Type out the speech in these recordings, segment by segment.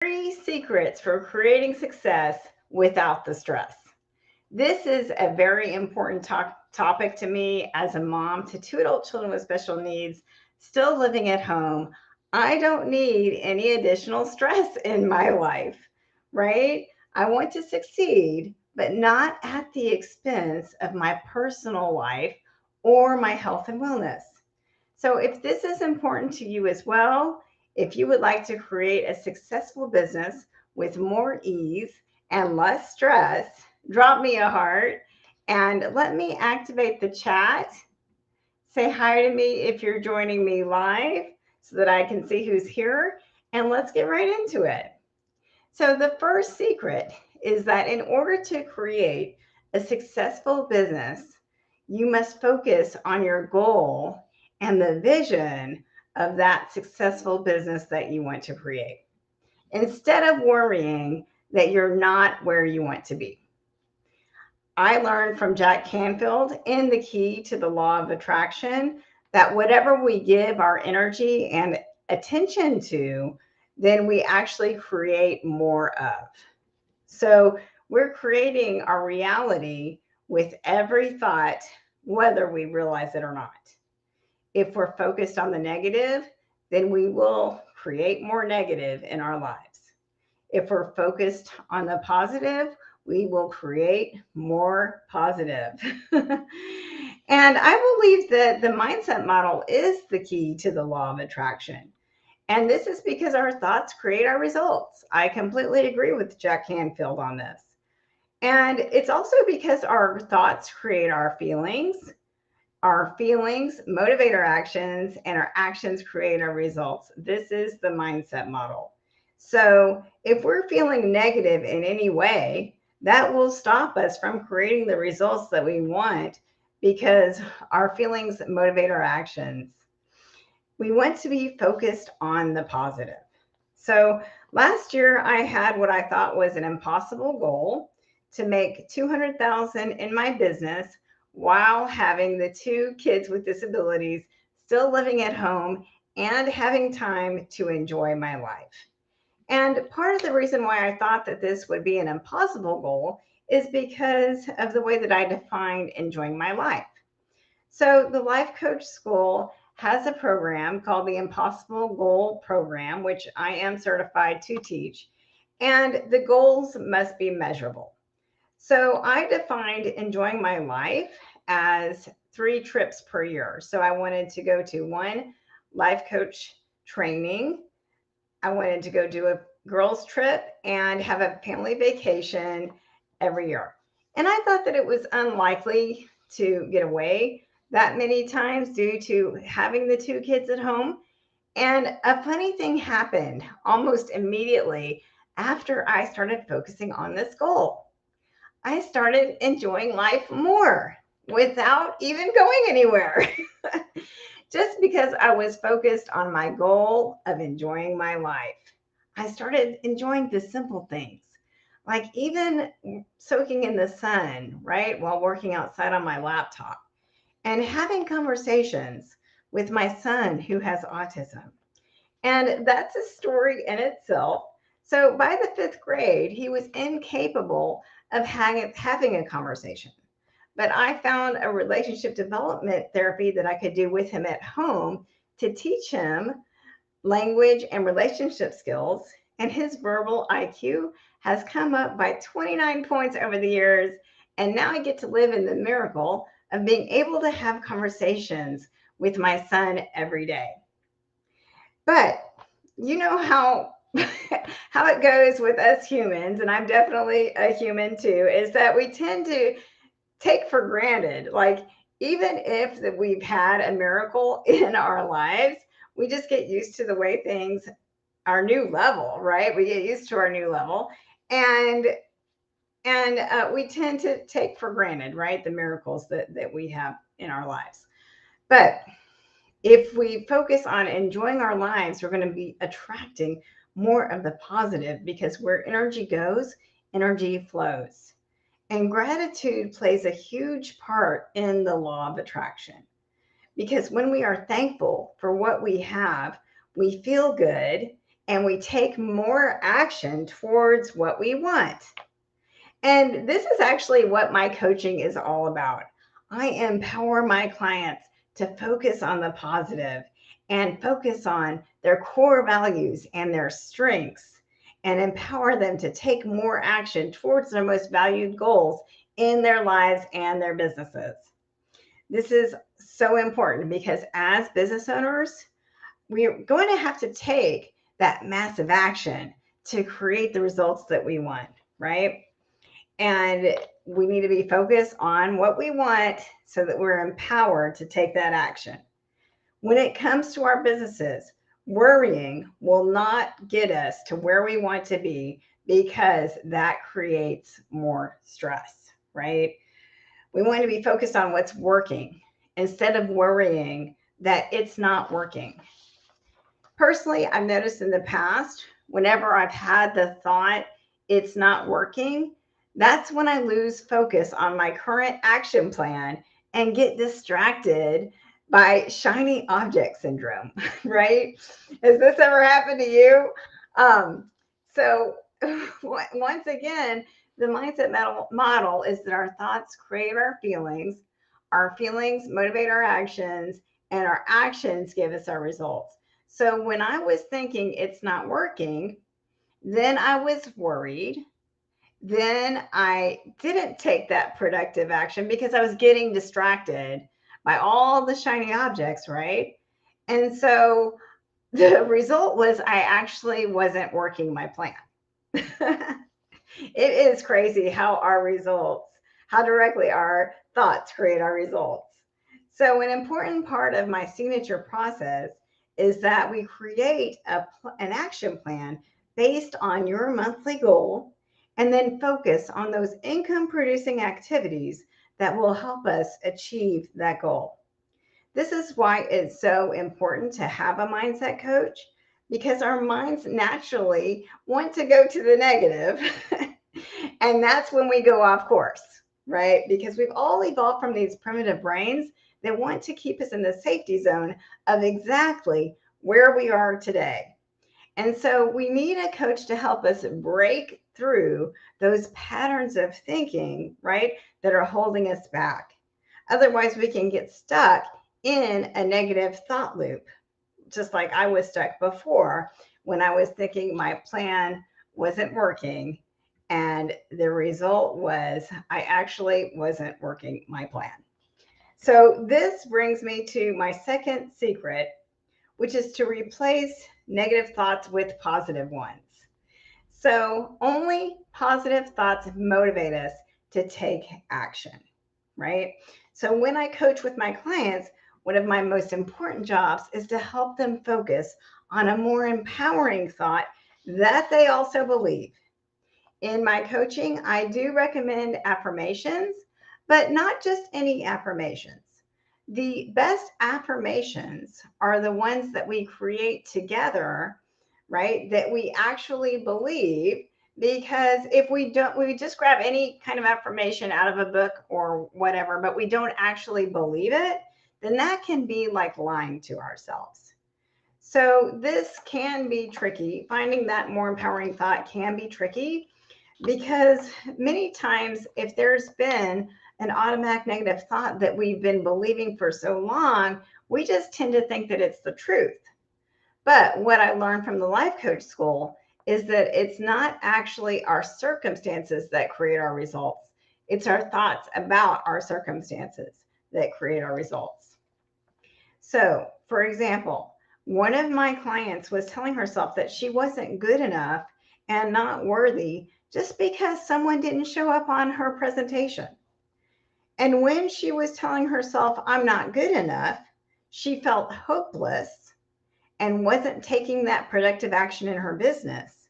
Three secrets for creating success without the stress. This is a very important topic to me as a mom to two adult children with special needs, still living at home. I don't need any additional stress in my life, right? I want to succeed, but not at the expense of my personal life or my health and wellness. So, if this is important to you as well, if you would like to create a successful business with more ease and less stress, drop me a heart and let me activate the chat. Say hi to me if you're joining me live so that I can see who's here. And let's get right into it. So, the first secret is that in order to create a successful business, you must focus on your goal and the vision of that successful business that you want to create instead of worrying that you're not where you want to be. I learned from Jack Canfield in The Key to the Law of Attraction that whatever we give our energy and attention to, then we actually create more of. So we're creating our reality with every thought, whether we realize it or not. If we're focused on the negative, then we will create more negative in our lives. If we're focused on the positive, we will create more positive. And I believe that the mindset model is the key to the law of attraction. And this is because our thoughts create our results. I completely agree with Jack Canfield on this. And it's also because our thoughts create our feelings motivate our actions, and our actions create our results. This is the mindset model. So if we're feeling negative in any way, that will stop us from creating the results that we want because our feelings motivate our actions. We want to be focused on the positive. So last year I had what I thought was an impossible goal to make 200,000 in my business while having the two kids with disabilities, still living at home and having time to enjoy my life. And part of the reason why I thought that this would be an impossible goal is because of the way that I defined enjoying my life. So the Life Coach School has a program called the Impossible Goal Program, which I am certified to teach, and the goals must be measurable. So I defined enjoying my life as 3 trips per year. So I wanted to go to one life coach training. I wanted to go do a girls' trip and have a family vacation every year. And I thought that it was unlikely to get away that many times due to having the two kids at home. And a funny thing happened almost immediately after I started focusing on this goal. I started enjoying life more without even going anywhere. Just because I was focused on my goal of enjoying my life. I started enjoying the simple things, like even soaking in the sun, right, while working outside on my laptop and having conversations with my son who has autism. And that's a story in itself. So by the fifth grade, he was incapable of having a conversation. But I found a relationship development therapy that I could do with him at home to teach him language and relationship skills. And his verbal IQ has come up by 29 points over the years. And now I get to live in the miracle of being able to have conversations with my son every day. But you know how how it goes with us humans, and I'm definitely a human too, is that we tend to take for granted, like even if that we've had a miracle in our lives, we just get used to the way things our new level, right? We get used to our new level, and we tend to take for granted, right, the miracles that we have in our lives. But if we focus on enjoying our lives, we're going to be attracting more of the positive because where energy goes, energy flows. And gratitude plays a huge part in the law of attraction because when we are thankful for what we have, we feel good and we take more action towards what we want. And this is actually what my coaching is all about. I empower my clients to focus on the positive and focus on their core values and their strengths and empower them to take more action towards their most valued goals in their lives and their businesses. This is so important because as business owners, we're going to have to take that massive action to create the results that we want, right? And we need to be focused on what we want so that we're empowered to take that action. When it comes to our businesses, worrying will not get us to where we want to be because that creates more stress, right? We want to be focused on what's working instead of worrying that it's not working. Personally, I've noticed in the past, whenever I've had the thought it's not working, that's when I lose focus on my current action plan and get distracted by shiny object syndrome, right? Has this ever happened to you? So, once again, the mindset model is that our thoughts create our feelings motivate our actions, and our actions give us our results. So when I was thinking it's not working, then I was worried. Then I didn't take that productive action because I was getting distracted by all the shiny objects, right? And so the result was I actually wasn't working my plan. It is crazy how directly our thoughts create our results. So, an important part of my signature process is that we create an action plan based on your monthly goal and then focus on those income producing activities that will help us achieve that goal. This is why it's so important to have a mindset coach because our minds naturally want to go to the negative. And that's when we go off course, right? Because we've all evolved from these primitive brains that want to keep us in the safety zone of exactly where we are today. And so we need a coach to help us break through those patterns of thinking, right, that are holding us back. Otherwise, we can get stuck in a negative thought loop, just like I was stuck before when I was thinking my plan wasn't working. And the result was I actually wasn't working my plan. So, this brings me to my second secret, which is to replace negative thoughts with positive ones. So, only positive thoughts motivate us to take action, right? So, when I coach with my clients, one of my most important jobs is to help them focus on a more empowering thought that they also believe. In my coaching, I do recommend affirmations, but not just any affirmations. The best affirmations are the ones that we create together, right? That we actually believe. Because if we just grab any kind of affirmation out of a book or whatever, but we don't actually believe it, then that can be like lying to ourselves. So this can be tricky. Finding that more empowering thought can be tricky because many times, if there's been an automatic negative thought that we've been believing for so long, we just tend to think that it's the truth. But what I learned from the life coach school is that it's not actually our circumstances that create our results, it's our thoughts about our circumstances that create our results. So, for example, one of my clients was telling herself that she wasn't good enough and not worthy just because someone didn't show up on her presentation. And when she was telling herself, I'm not good enough, she felt hopeless and wasn't taking that productive action in her business.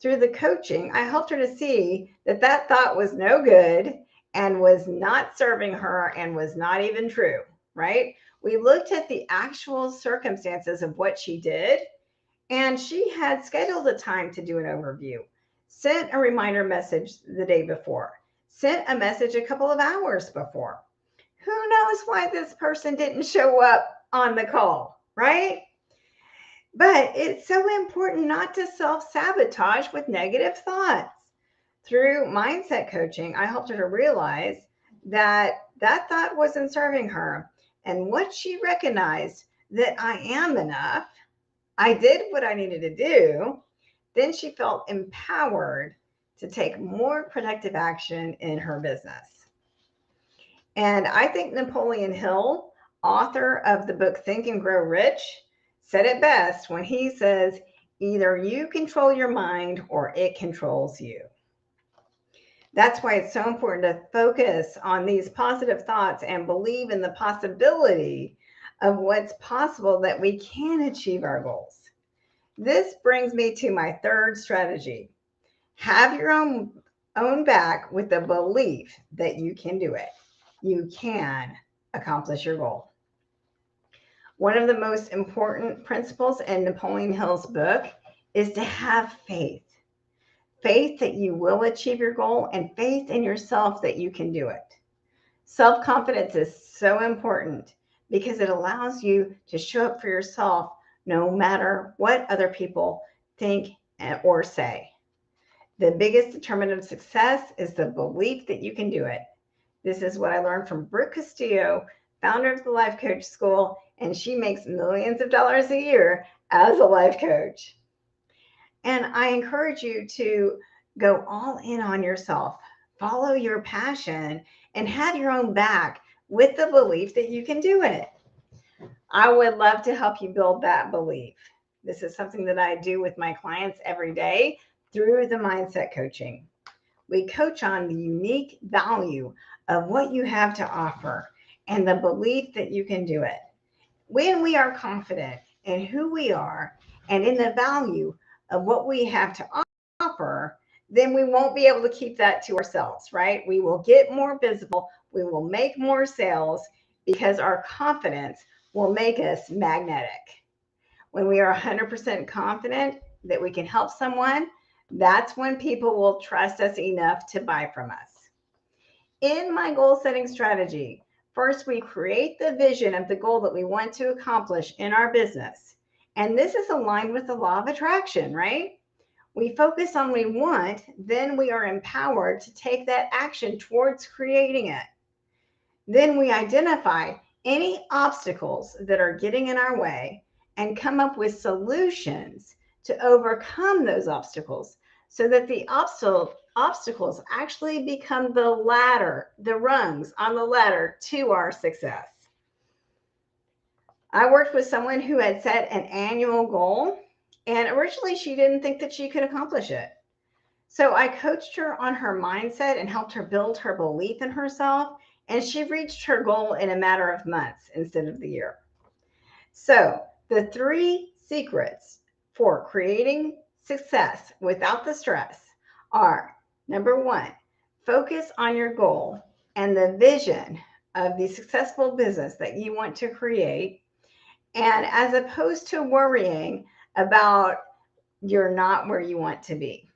Through the coaching, I helped her to see that that thought was no good and was not serving her and was not even true, right? We looked at the actual circumstances of what she did, and she had scheduled a time to do an overview, sent a reminder message the day before, sent a message a couple of hours before. Who knows why this person didn't show up on the call, right? But it's so important not to self-sabotage with negative thoughts. Through mindset coaching, I helped her to realize that that thought wasn't serving her. And once she recognized that I am enough, I did what I needed to do, then she felt empowered to take more productive action in her business. And I think Napoleon Hill, author of the book Think and Grow Rich, said it best when he says, either you control your mind or it controls you. That's why it's so important to focus on these positive thoughts and believe in the possibility of what's possible, that we can achieve our goals. This brings me to my third strategy. Have your own back with the belief that you can do it. You can accomplish your goal. One of the most important principles in Napoleon Hill's book is to have faith. Faith that you will achieve your goal, and faith in yourself that you can do it. Self-confidence is so important because it allows you to show up for yourself no matter what other people think or say. The biggest determinant of success is the belief that you can do it. This is what I learned from Brooke Castillo, founder of the Life Coach School, and she makes millions of dollars a year as a life coach. And I encourage you to go all in on yourself, follow your passion, and have your own back with the belief that you can do it. I would love to help you build that belief. This is something that I do with my clients every day through the mindset coaching. We coach on the unique value of what you have to offer and the belief that you can do it. When we are confident in who we are and in the value of what we have to offer, then we won't be able to keep that to ourselves, right? We will get more visible, we will make more sales because our confidence will make us magnetic. When we are 100% confident that we can help someone, that's when people will trust us enough to buy from us. In my goal setting strategy, first we create the vision of the goal that we want to accomplish in our business. And this is aligned with the law of attraction, right? We focus on what we want, then we are empowered to take that action towards creating it. Then we identify any obstacles that are getting in our way and come up with solutions to overcome those obstacles so that the obstacles actually become the ladder, the rungs on the ladder to our success. I worked with someone who had set an annual goal, and originally she didn't think that she could accomplish it. So I coached her on her mindset and helped her build her belief in herself, and she reached her goal in a matter of months instead of the year. So the 3 secrets for creating success without the stress are: number 1, focus on your goal and the vision of the successful business that you want to create. And as opposed to worrying about you're not where you want to be.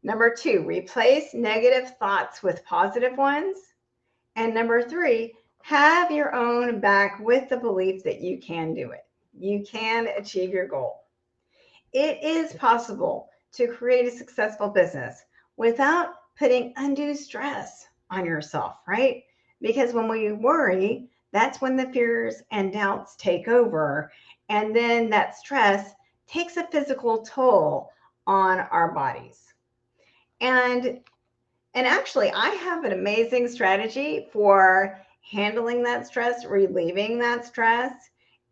Number 2, replace negative thoughts with positive ones. And number 3, have your own back with the belief that you can do it. You can achieve your goal. It is possible to create a successful business without putting undue stress on yourself, right? Because when we worry, that's when the fears and doubts take over. And then that stress takes a physical toll on our bodies. And actually, I have an amazing strategy for handling that stress, relieving that stress,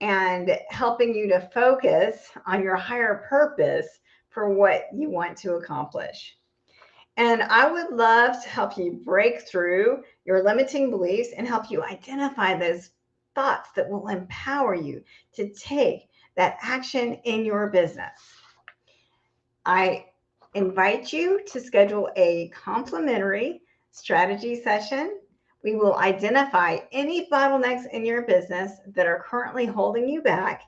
and helping you to focus on your higher purpose for what you want to accomplish. And I would love to help you break through your limiting beliefs and help you identify those thoughts that will empower you to take that action in your business. I invite you to schedule a complimentary strategy session. We will identify any bottlenecks in your business that are currently holding you back,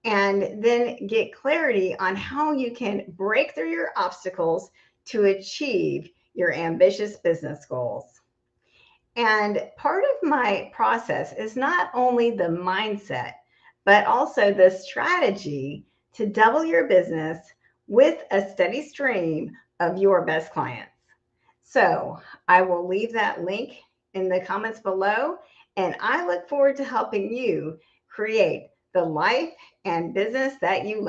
and then get clarity on how you can break through your obstacles to achieve your ambitious business goals. And part of my process is not only the mindset, but also the strategy to double your business with a steady stream of your best clients. So I will leave that link in the comments below, and I look forward to helping you create the life and business that you love.